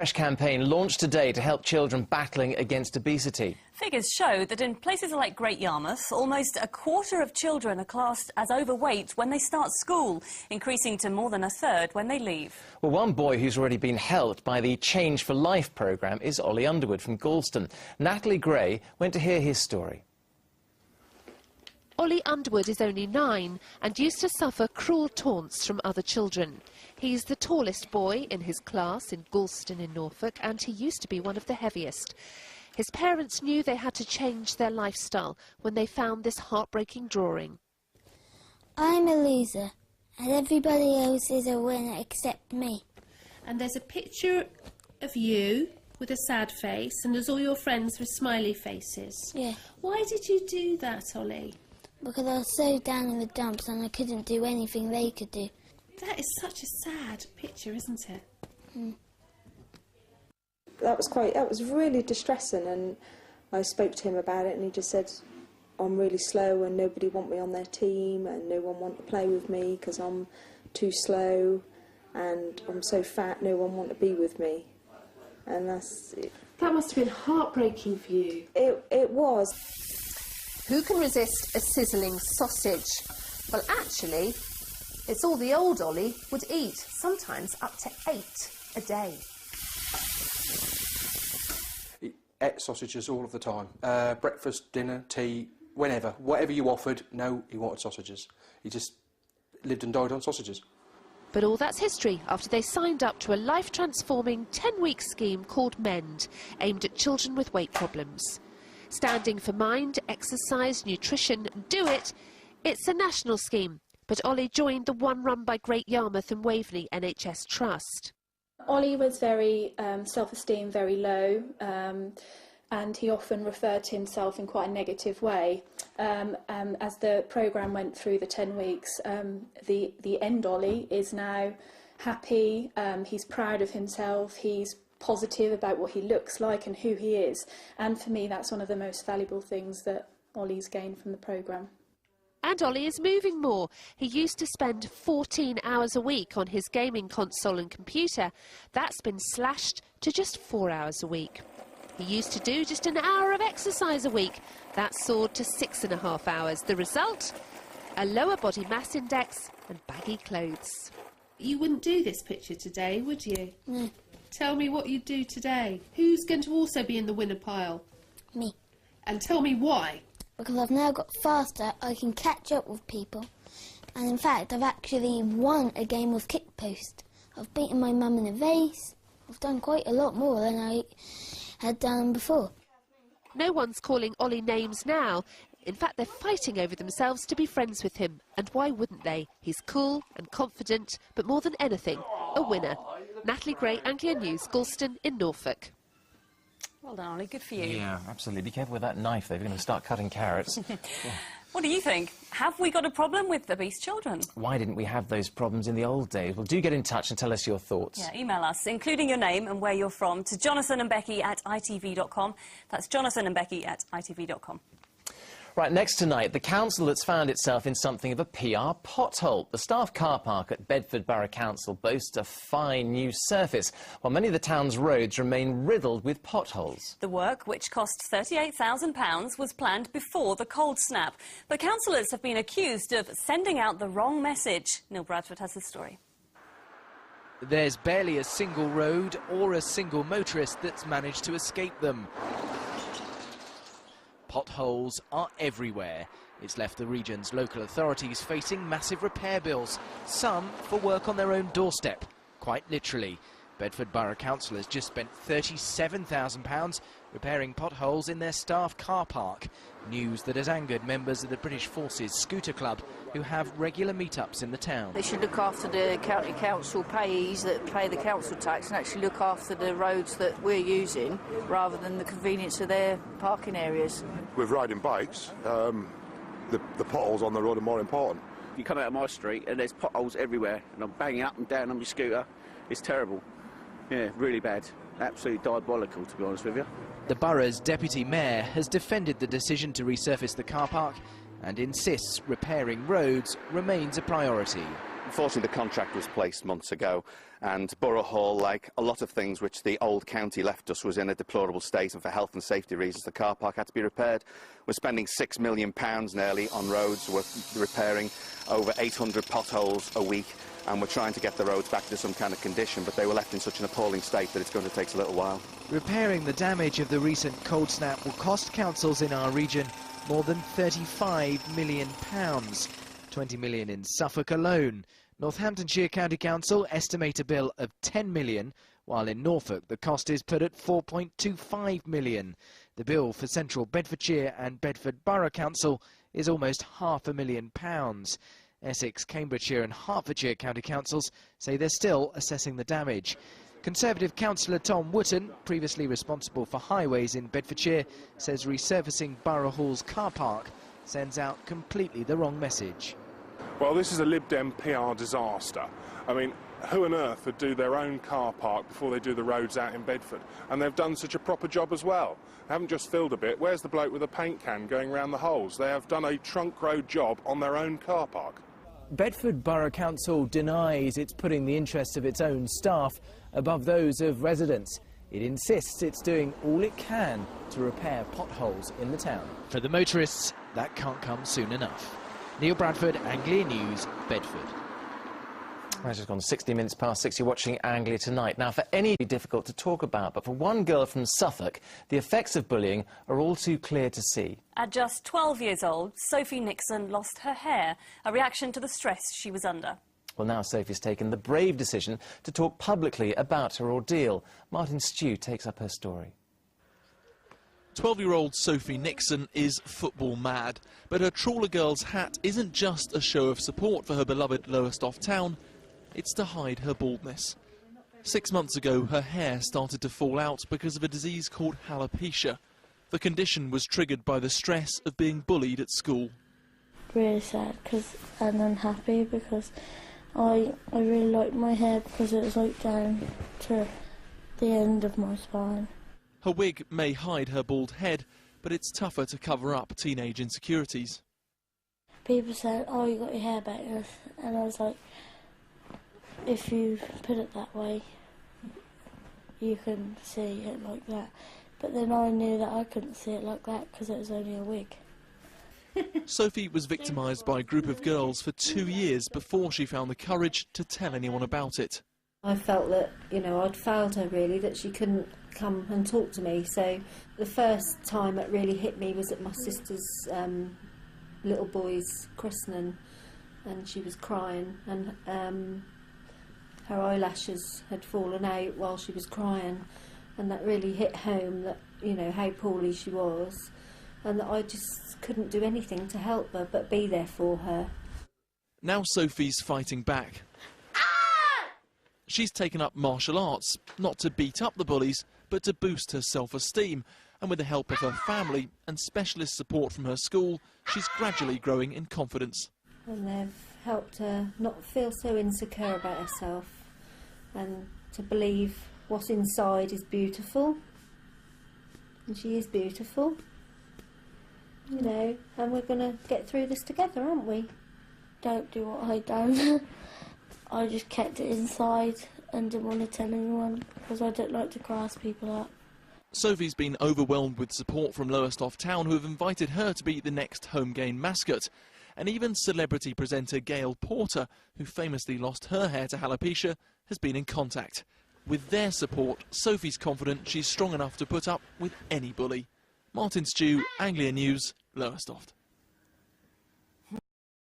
Fresh campaign launched today to help children battling against obesity. Figures show that in places like Great Yarmouth, almost a quarter of children are classed as overweight when they start school, increasing to more than a third when they leave. Well, one boy who's already been helped by the Change for Life programme is Ollie Underwood from Galston. Natalie Gray went to hear his story. Ollie Underwood is only 9 and used to suffer cruel taunts from other children. He's the tallest boy in his class in Galston in Norfolk, and he used to be one of the heaviest. His parents knew they had to change their lifestyle when they found this heartbreaking drawing. I'm a loser, and everybody else is a winner except me. And there's a picture of you with a sad face, and there's all your friends with smiley faces. Yeah. Why did you do that, Ollie? Because I was so down in the dumps and I couldn't do anything they could do. That is such a sad picture, isn't it? Mm. That was really distressing, and I spoke to him about it and he just said, I'm really slow and nobody want me on their team and no one want to play with me because I'm too slow and I'm so fat, no one want to be with me. And that's it. That must have been heartbreaking for you. It was. Who can resist a sizzling sausage? Well, actually, it's all the old Ollie would eat, sometimes up to 8 a day. He ate sausages all of the time. Breakfast, dinner, tea, whenever. Whatever you offered, no, he wanted sausages. He just lived and died on sausages. But all that's history after they signed up to a life-transforming 10-week scheme called MEND, aimed at children with weight problems. Standing for mind, exercise, nutrition, do it, it's a national scheme. But Ollie joined the one run by Great Yarmouth and Waveney NHS Trust. Ollie was very self-esteem very low, and he often referred to himself in quite a negative way. As the programme went through the 10 weeks, the end Ollie is now happy, he's proud of himself, he's positive about what he looks like and who he is. And for me, that's one of the most valuable things that Ollie's gained from the programme. And Ollie is moving more. He used to spend 14 hours a week on his gaming console and computer. That's been slashed to just 4 hours a week. He used to do just an hour of exercise a week. That soared to 6.5 hours. The result? A lower body mass index and baggy clothes. You wouldn't do this picture today, would you? No. Tell me what you'd do today. Who's going to also be in the winner pile? Me. And tell me why. Because I've now got faster, I can catch up with people. And in fact, I've actually won a game of kick post. I've beaten my mum in a vase. I've done quite a lot more than I had done before. No one's calling Ollie names now. In fact, they're fighting over themselves to be friends with him. And why wouldn't they? He's cool and confident, but more than anything, a winner. Natalie Gray, Anglia News, Galston in Norfolk. Well done, Ollie. Good for you. Yeah, absolutely. Be careful with that knife, though. You're going to start cutting carrots. Yeah. What do you think? Have we got a problem with obese children? Why didn't we have those problems in the old days? Well, do get in touch and tell us your thoughts. Yeah, email us, including your name and where you're from, to jonathanandbecky@itv.com. That's jonathanandbecky@itv.com. Right, next tonight, the council that's found itself in something of a PR pothole. The staff car park at Bedford Borough Council boasts a fine new surface, while many of the town's roads remain riddled with potholes. The work, which cost £38,000, was planned before the cold snap. But councillors have been accused of sending out the wrong message. Neil Bradford has the story. There's barely a single road or a single motorist that's managed to escape them. Potholes are everywhere. It's left the region's local authorities facing massive repair bills, some for work on their own doorstep, quite literally. Bedford Borough Council has just spent £37,000 repairing potholes in their staff car park. News that has angered members of the British Forces Scooter Club, who have regular meetups in the town. They should look after the county council payees that pay the council tax and actually look after the roads that we're using, rather than the convenience of their parking areas. With riding bikes, the potholes on the road are more important. You come out of my street and there's potholes everywhere, and I'm banging up and down on my scooter. It's terrible. Yeah, really bad. Absolutely diabolical, to be honest with you. The borough's deputy mayor has defended the decision to resurface the car park and insists repairing roads remains a priority. Unfortunately, the contract was placed months ago, and Borough Hall, like a lot of things which the old county left us, was in a deplorable state, and for health and safety reasons the car park had to be repaired. We're spending £6 million nearly on roads. We're repairing over 800 potholes a week, and we're trying to get the roads back to some kind of condition, but they were left in such an appalling state that it's going to take a little while. Repairing the damage of the recent cold snap will cost councils in our region more than £35 million. 20 million in Suffolk alone. Northamptonshire County Council estimate a bill of 10 million, while in Norfolk the cost is put at 4.25 million. The bill for Central Bedfordshire and Bedford Borough Council is almost £500,000. Essex, Cambridgeshire and Hertfordshire County Councils say they're still assessing the damage. Conservative councillor Tom Wootton, previously responsible for highways in Bedfordshire, says resurfacing Borough Hall's car park sends out completely the wrong message. Well, this is a Lib Dem PR disaster. I mean, who on earth would do their own car park before they do the roads out in Bedford? And they've done such a proper job as well. They haven't just filled a bit. Where's the bloke with a paint can going around the holes? They have done a trunk road job on their own car park. Bedford Borough Council denies it's putting the interests of its own staff above those of residents. It insists it's doing all it can to repair potholes in the town. For the motorists, that can't come soon enough. Neil Bradford, Anglia News, Bedford. It's just gone 60 minutes past 6. You're watching Anglia Tonight. Now, for any difficult to talk about, but for one girl from Suffolk, the effects of bullying are all too clear to see. At just 12 years old, Sophie Nixon lost her hair, a reaction to the stress she was under. Well, now Sophie's taken the brave decision to talk publicly about her ordeal. Martin Stew takes up her story. 12-year-old Sophie Nixon is football mad, but her Trawler Girls hat isn't just a show of support for her beloved Lowestoft town, it's to hide her baldness. 6 months ago, her hair started to fall out because of a disease called alopecia. The condition was triggered by the stress of being bullied at school. Really sad and unhappy because I really liked my hair because it was like down to the end of my spine. Her wig may hide her bald head, but it's tougher to cover up teenage insecurities. People said, "Oh, you got your hair better," and I was like, if you put it that way, you can see it like that. But then I knew that I couldn't see it like that because it was only a wig. Sophie was victimised by a group of girls for 2 years before she found the courage to tell anyone about it. I felt that, I'd failed her really, that she couldn't come and talk to me. So the first time it really hit me was at my sister's little boy's christening, and she was crying, and her eyelashes had fallen out while she was crying, and that really hit home that, how poorly she was, and that I just couldn't do anything to help her but be there for her. Now Sophie's fighting back. She's taken up martial arts, not to beat up the bullies, but to boost her self-esteem. And with the help of her family and specialist support from her school, she's gradually growing in confidence. And they've helped her not feel so insecure about herself and to believe what's inside is beautiful. And she is beautiful. And we're going to get through this together, aren't we? Don't do what I done. I just kept it inside and didn't want to tell anyone because I don't like to grass people up. Sophie's been overwhelmed with support from Lowestoft Town, who have invited her to be the next home game mascot. And even celebrity presenter Gail Porter, who famously lost her hair to alopecia, has been in contact. With their support, Sophie's confident she's strong enough to put up with any bully. Martin Stew, Anglia News, Lowestoft.